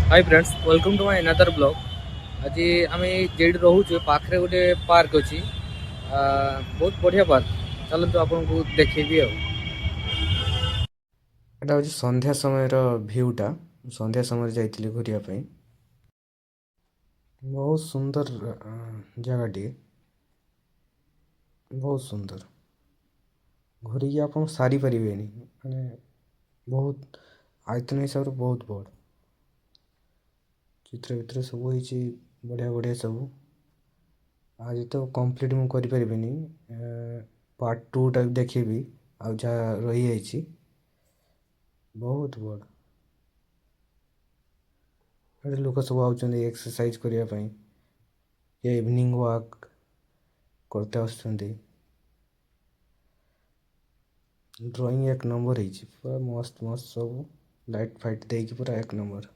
Hi friends, welcome to my another blog. आज आम Z रोचे पाखे गोटे पार्क अच्छी, बहुत बढ़िया पार्क। चलते आपन को देखेबी। एटा हूँ संध्या समय भ्यूटा। संध्या समय जाइए घूरने। बहुत सुंदर जगह, बहुत सुंदर। घूरी आप सारी पारे माने बहुत आयतन हिसाब से बहुत बड़। चित्र भितर सब हो बढ़िया बढ़िया सब। आज तो कंप्लीट मु कर पार्ट टू टा देखी आ जहाँ रही जाइए बहुत बड़। लोक सब आउट एक्सरसाइज करने या इवनिंग वॉक करते आसुँच। ड्राइंग एक नंबर पूरा मस्त मस्त सब लाइट फाइट देकी पूरा एक नंबर।